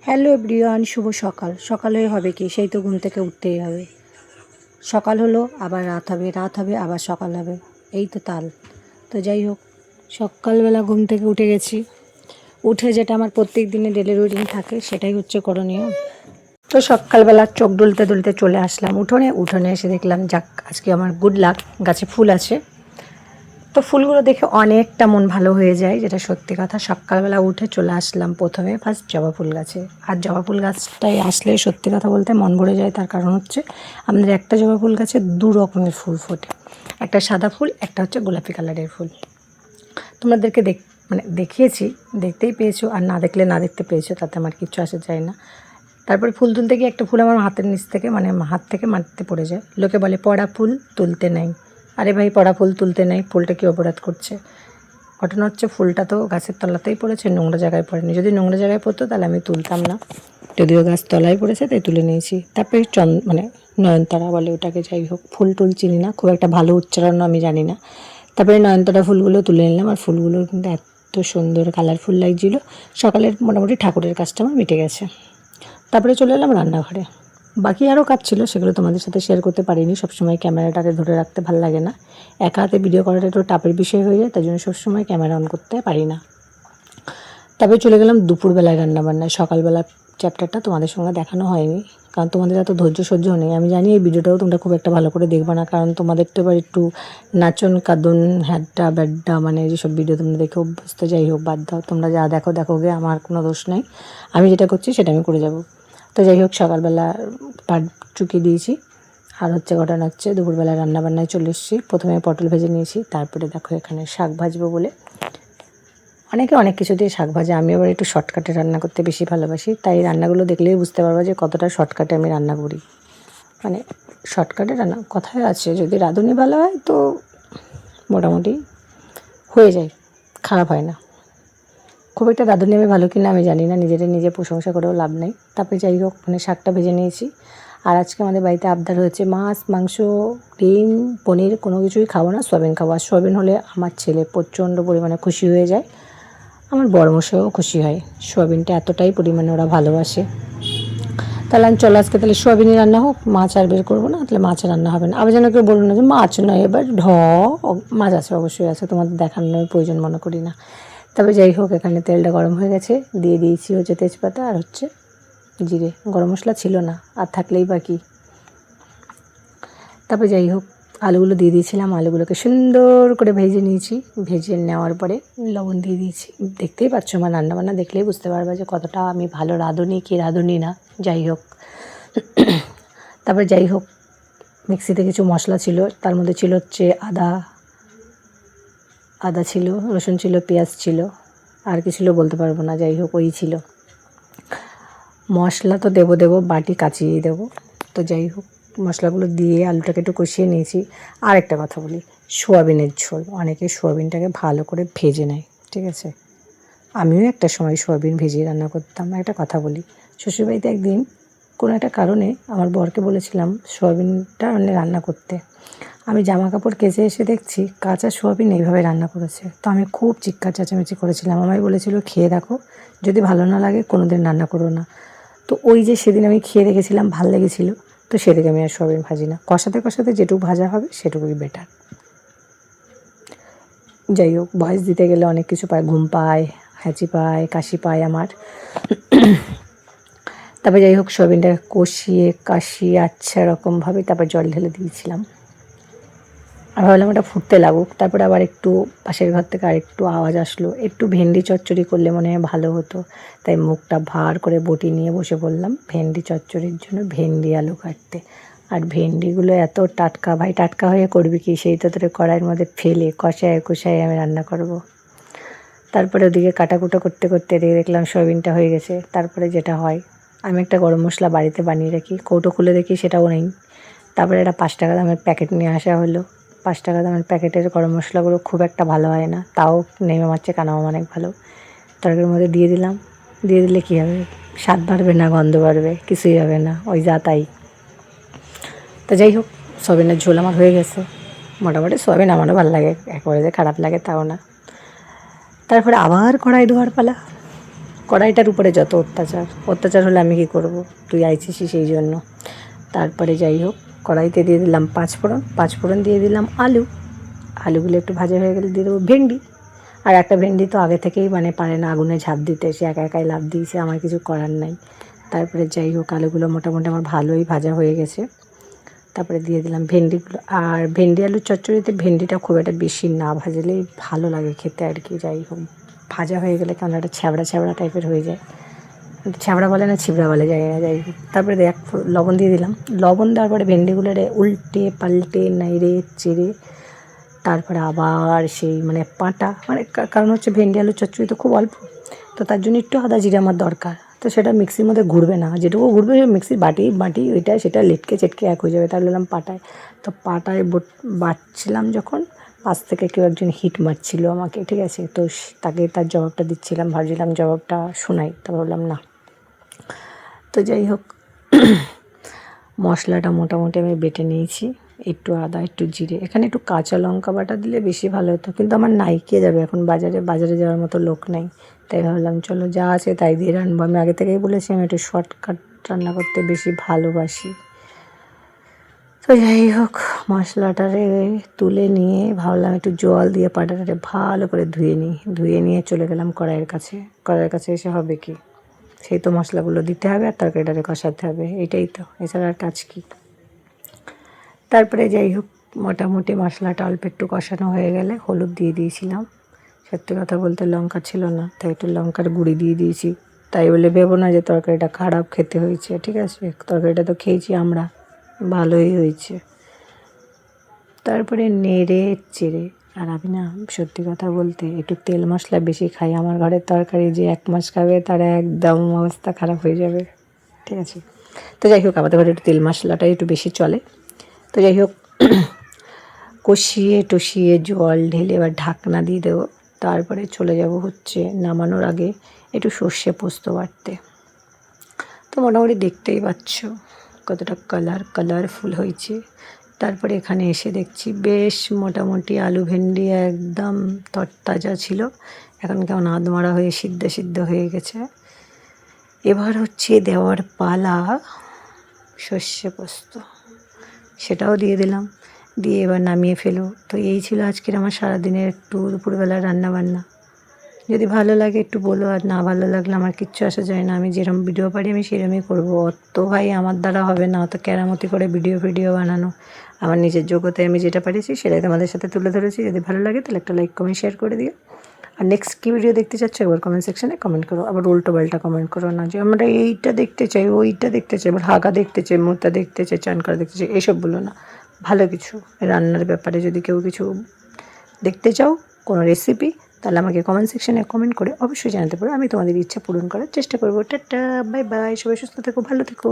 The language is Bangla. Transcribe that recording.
হ্যালো এভরিওয়ান, শুভ সকাল। সকালে হবে কি, সেই তো ঘুম থেকে উঠতেই হবে। সকাল হলো আবার রাত হবে, রাত হবে আবার সকাল হবে, এই তো তাল। তো যাই হোক, সকালবেলা ঘুম থেকে উঠে গেছি। উঠে যেটা আমার প্রত্যেক দিনে ডেলি রুটিন থাকে সেটাই হচ্ছে করণীয়। তো সকালবেলা চোখ দুলতে দুলতে চলে আসলাম উঠোনে এসে দেখলাম যাক আজকে আমার গুড লাক, গাছে ফুল আছে। তো ফুলগুলো দেখে অনেকটা মন ভালো হয়ে যায়, যেটা সত্যি কথা। সকালবেলা উঠে চলে আসলাম প্রথমে ফার্স্ট জবা ফুল গাছে। আর জবা ফুল গাছটায় আসলে সত্যি কথা বলতে মন ভরে যায়। তার কারণ হচ্ছে আমাদের একটা জবা ফুল গাছে দু রকমের ফুল ফোটে, একটা সাদা ফুল, একটা হচ্ছে গোলাপি কালারের ফুল। তোমাদেরকে দেখিয়েছি, দেখতেই পেয়েছো, আর না দেখলে না দেখতে পেয়েছো, তাতে আমার কিচ্ছু আসে যায় না। তারপরে ফুল তুলতে গিয়ে একটা ফুল আমার হাতের নিচ থেকে হাত থেকে মাটিতে পড়ে যায়। লোকে বলে পড়া ফুল তুলতে নেই। আরে ভাই, পড়া ফুল তুলতে নেই, ফুলটা কি অপরাধ করছে? ঘটনা হচ্ছে ফুলটা তো গাছের তলাতেই পড়েছে, নোংরা জায়গায় পড়েনি। যদি নোংরা জায়গায় পড়তো তাহলে আমি তুলতাম না, যদিও গাছ তলায় পড়েছে তাই তুলে নিয়েছি। তারপরে নয়নতারা বলে ওটাকে, যাই হোক, ফুল টুল চিনি না, খুব একটা ভালো উচ্চারণও আমি জানি না। তারপরে নয়নতারা ফুলগুলো তুলে নিলাম, আর ফুলগুলো কিন্তু এত সুন্দর কালারফুল লাগছিল। সকালের মোটামুটি ঠাকুরের কাজটা আমার মিটে গেছে। তারপরে চলে এলাম রান্নাঘরে। বাকি আরও কাজ ছিল, সেগুলো তোমাদের সাথে শেয়ার করতে পারিনি। সবসময় ক্যামেরাটাকে ধরে রাখতে ভালো লাগে না, একা হাতে ভিডিও করাটা একটু টাপের বিষয় হয়ে যায়, তাই জন্য সবসময় ক্যামেরা অন করতে পারি না। তারপরে চলে গেলাম দুপুরবেলায় রান্নাবান্নায়। সকালবেলার চ্যাপ্টারটা তোমাদের সঙ্গে দেখানো হয়নি, কারণ তোমাদের এত ধৈর্য সহ্য নেই। আমি জানি এই ভিডিওটাও তোমরা খুব একটা ভালো করে দেখবে না, কারণ তোমাদের তো এবার একটু নাচন কাঁদন হ্যাড্ডা ব্যাড্ডা যেসব ভিডিও তোমরা দেখে অভ্যস্ত। যাই হোক, বাদ দাও, তোমরা যা দেখো দেখো গে, আমার কোনো দোষ নেই। আমি যেটা করছি সেটা আমি করে যাব। তো যাই হোক, সকালবেলা পাট চুকিয়ে দিয়েছি। আর ঘটনা হচ্ছে দুপুরবেলা রান্নাবান্নায় চলে এসেছি। প্রথমে পটল ভেজে নিয়েছি, তারপরে দেখো এখানে শাক ভাজবো বলে। অনেকে অনেক কিছু দিয়ে শাক ভাজে, আমি আবার একটু শর্টকাটে রান্না করতে বেশি ভালোবাসি। তাই রান্নাগুলো দেখলেই বুঝতে পারবো যে কতটা শর্টকাটে আমি রান্না করি। শর্টকাটে রান্না কথায় আছে, যদি রাঁধুনি ভালো হয় তো মোটামুটি হয়ে যায়, খারাপ হয় না। খুব একটা রাঁধুনি আমি ভালো কিনা আমি জানি না, নিজে প্রশংসা করেও লাভ নেই। তারপরে যাই হোক, শাকটা ভেজে নিয়েছি। আর আজকে আমাদের বাড়িতে আবদার হয়েছে, মাছ মাংস ডিম পনির কোনো কিছুই খাবো না, সয়াবিন খাবো। আর সয়াবিন হলে আমার ছেলে প্রচণ্ড পরিমাণে খুশি হয়ে যায়, আমার বড়মশাইও খুশি হয়। সয়াবিনটা এতটাই পরিমাণে ওরা ভালোবাসে। তাহলে আমি চলো আজকে তাহলে সয়াবিনই রান্না হোক, মাছ আর বের করবো না, তাহলে মাছ রান্না হবে না। আবার যেন কেউ বলবো না যে মাছ নয়, এবার মাছ আছে, অবশ্যই আছে, তোমাদের দেখানোর প্রয়োজন মনে করি না। তবে যাই হোক, এখানে তেলটা গরম হয়ে গেছে, দিয়ে দিয়েছি হচ্ছে তেজপাতা আর জিরে। গরম মশলা ছিল না, আর থাকলেই বাকি। তারপরে যাই হোক, আলুগুলো দিয়ে দিয়েছিলাম, আলুগুলোকে সুন্দর করে ভেজে নিয়েছি। ভেজে নেওয়ার পরে লবণ দিয়ে দিয়েছি। দেখতেই পাচ্ছ, আমার রান্নাবান্না দেখলেই বুঝতে পারবে যে কতটা আমি ভালো রাঁধুনি কি রাঁধুনি না। যাই হোক, তারপরে যাই হোক, মিক্সিতে কিছু মশলা ছিল, তার মধ্যে ছিল হচ্ছে আদা ছিল, রসুন ছিল, পেঁয়াজ ছিল, আর কি ছিল বলতে পারবো না। যাই হোক, ওই ছিল মশলা। তো দেবো বাটি কাচিয়ে দেবো। তো যাই হোক, মশলাগুলো দিয়ে আলুটাকে একটু কষিয়ে নিয়েছি। আর একটা কথা বলি, সোয়াবিনের ঝোল, অনেকে সোয়াবিনটাকে ভালো করে ভেজে নেয়, ঠিক আছে। আমিও একটা সময় সোয়াবিন ভেজে রান্না করতাম। একটা কথা বলি, শ্বশুরবাড়িতে একদিন কোনো একটা কারণে আমার বরকে বলেছিলাম সোয়াবিনটা রান্না করতে। আমি জামা কাপড় কেচে এসে দেখছি কাঁচা সোয়াবিন এইভাবে রান্না করেছে। তো আমি খুব চিৎকার চেঁচামেচি করেছিলাম। আমায় বলেছিল খেয়ে দেখো, যদি ভালো না লাগে কোনো দিন রান্না করো না। তো ওই যে সেদিন আমি খেয়ে দেখেছিলাম, ভাল লেগেছিলো, তো সেদিকে আমি আর সোয়াবিন ভাজি না। কষাতে কষাতে যেটুকু ভাজা হবে সেটুকুই বেটার। যাই হোক, বয়স দিতে গেলে অনেক কিছু পায়, ঘুম পায়, হ্যাঁচি পায়, কাশি পায় আমার। তারপরে যাই হোক, সোয়াবিনটাকে কাশিয়ে আচ্ছা রকমভাবে তারপর জল ঢেলে দিয়েছিলাম। আর ভাবলাম ওটা ফুটতে লাগুক। তারপরে আবার একটু পাশের ঘর থেকে আরেকটু আওয়াজ আসলো, একটু ভেন্ডি চচ্চড়ি করলে মনে হয় ভালো হতো। তাই মুখটা ভার করে বটি নিয়ে বসে পড়লাম ভেন্ডি চচ্চড়ির জন্য ভেন্ডি আলু কাটতে। আর ভেন্ডিগুলো এত টাটকা, ভাই টাটকা হয়ে করবি কি, সেই তো তোরে কড়াইয়ের মধ্যে ফেলে কষায় আমি রান্না করব। তারপরে ওদিকে কাটাকুটো করতে করতে দেখলাম সয়াবিনটা হয়ে গেছে। তারপরে যেটা হয়, আমি একটা গরম মশলা বাড়িতে বানিয়ে রাখি, কৌটো খুলে দেখি সেটাও নেই। তারপরে একটা 5 টাকা দামের প্যাকেট নিয়ে আসা হলো। 5 টাকা দামের প্যাকেটের গরম মশলাগুলো খুব একটা ভালো হয় না, তাও নেমে মারছে কানাও অনেক ভালো। তরকারির মধ্যে দিয়ে দিলাম। দিয়ে দিলে কী হবে, স্বাদ বাড়বে না গন্ধ বাড়বে, কিছুই হবে না, ওই যা তাই। তো যাই হোক, সয়াবিনের ঝোল আমার হয়ে গেছে। মোটামুটি সয়াবিন আমারও ভালো লাগে, একেবারে যে খারাপ লাগে তাও না। তারপরে আবার কড়াই ধোয়ার পালা। কড়াইটার উপরে যত অত্যাচার হলে আমি কী করব, তুই আইছিস সেই জন্য। তারপরে যাই হোক, কড়াইতে দিয়ে দিলাম পাঁচফোড়ন দিয়ে দিলাম আলুগুলো একটু ভাজা হয়ে গেলে দিয়ে দেবো ভেন্ডি। আর একটা ভেন্ডি তো আগে থেকেই মানে পারে না আগুনে ঝাঁপ দিতে, সে একা একাই লাফ দিয়েছে, আমার কিছু করার নাই। তারপরে যাই হোক, আলুগুলো মোটামুটি আমার ভালোই ভাজা হয়ে গেছে। তারপরে দিয়ে দিলাম ভেন্ডিগুলো। আর ভেন্ডি আলুর চচ্চড়িতে ভেন্ডিটা খুব একটা বেশি না ভাজলেই ভালো লাগে খেতে আর কি। যাই হোক, ভাজা হয়ে গেলে কেমন একটা ছ্যাবড়া টাইপের হয়ে যায়, ছ্যাবড়া বলে না ছিবড়া বলে, যাই যাই হোক। তারপরে লবণ দিয়ে দিলাম। লবণ দেওয়ার পরে ভেন্ডিগুলোরে উল্টে পাল্টে নেড়ে চেড়ে তারপরে আবার সেই মানে পাঁটা মানে কারণ হচ্ছে ভেন্ডি আলুর চচ্চড়ি তো খুব অল্প, তো তার জন্য একটু আদা জিরে আমার দরকার। তো সেটা মিক্সির মধ্যে ঘুরবে না, যেটুকু ঘুরবে মিক্সির বাটি ওইটা সেটা লেটকে চেটকে এক হয়ে যাবে। তাহলে পাটায়, তো পাটায় বাটছিলাম যখন, পাশ থেকে কেউ একজন হিট মারছিল আমাকে, ঠিক আছে। তো তাকে তার জবাবটা দিচ্ছিলাম, ভাবছিলাম জবাবটা শোনাই, তো বললাম না। তো যাই হোক, মশলাটা মোটামুটি আমি বেটে নিয়েছি, একটু আদা একটু জিরে, এখানে একটু কাঁচা লঙ্কা বাটা দিলে বেশি ভালো হতো, কিন্তু আমার নাইকে যাবে এখন, বাজারে যাওয়ার মতো লোক নেই। তাই ভাবলাম চলো যা আছে তাই দিয়ে রান্নবো। আমি আগে থেকেই বলেছি আমি একটু শর্টকাট রান্না করতে বেশি ভালোবাসি। তো যাই হোক, মশলাটারে তুলে নিয়ে ভাবলাম একটু জল দিয়ে পাটাটারে ভালো করে ধুয়ে নিয়ে চলে গেলাম কড়াইয়ের কাছে এসে হবে কি, সেই তো মশলাগুলো দিতে হবে আর তরকারিটারে কষাতে হবে, এটাই তো, এছাড়া আর কাজ কী। তারপরে যাই হোক, মোটামুটি মশলাটা অল্প একটু কষানো হয়ে গেলে হলুদ দিয়ে দিয়েছিলাম। সত্যি কথা বলতে লঙ্কা ছিল না, তাই একটু লঙ্কার গুঁড়ি দিয়ে দিয়েছি। তাই বলে ভেবো না যে তরকারিটা খারাপ খেতে হয়েছে, ঠিক আছে, তরকারিটা তো খেয়েছি আমরা, ভালোই হয়েছে। তারপরে নেড়ে চেড়ে, আর আমি না সত্যি কথা বলতে একটু তেল মশলা বেশি খাই, আমার ঘরের তরকারি যে 1 মাস খাবে তার একদম অবস্থা খারাপ হয়ে যাবে, ঠিক আছে। তো যাই হোক, আমাদের ঘরে একটু তেল মশলাটাই একটু বেশি চলে। তো যাই হোক, কষিয়ে টষিয়ে জল ঢেলে এবার ঢাকনা দিয়ে দেবো। তারপরে চলে যাব হচ্ছে নামানোর আগে একটু সর্ষে পোস্ত বাটতে। তো মোটামুটি দেখতেই পাচ্ছ কতটা কালারফুল হয়েছে। তারপরে এখানে এসে দেখছি বেশ মোটামুটি আলু ভেন্ডি একদম তরতাজা ছিল, এখন কেমন আধমরা হয়ে সিদ্ধ হয়ে গেছে। এবার হচ্ছে দেওয়ার পালা সর্ষে পোস্ত, সেটাও দিয়ে দিলাম, দিয়ে এবার নামিয়ে ফেলো। তো এই ছিল আজকের আমার সারাদিনের একটু দুপুরবেলার রান্নাবান্না। যদি ভালো লাগে একটু বলো, আর না ভালো লাগলে আমার কিচ্ছু আসা যায় না, আমি যেরকম ভিডিও পারি আমি সেরকমই করবো। অত ভাই আমার দ্বারা হবে না, অত কেরামতি করে ভিডিও বানানো। আমার নিজের যোগ্যতায় আমি যেটা পারিছি সেটাই তোমাদের সাথে তুলে ধরেছি। যদি ভালো লাগে তাহলে একটা লাইক কমেন্ট শেয়ার করে দিও। আর নেক্সট কী ভিডিও দেখতে চাচ্ছ একবার কমেন্ট সেকশানে কমেন্ট করো, আবার উল্টো পাল্টা কমেন্ট করো না যে আমরা এইটা দেখতে চাই ওইটা দেখতে চাই, আবার হাগা দেখতে চাই, মোতা দেখতে চাই, চান করা দেখতে চাই, এসব বলো না। ভালো কিছু রান্নার ব্যাপারে যদি কেউ কিছু দেখতে চাও, কোনো রেসিপি, তাহলে আমাকে কমেন্ট সেকশানে কমেন্ট করে অবশ্যই জানাতে পারো, আমি তোমাদের ইচ্ছা পূরণ করার চেষ্টা করবো। টাটা, বাই বাই, সবাই সুস্থ থেকো, ভালো থেকো।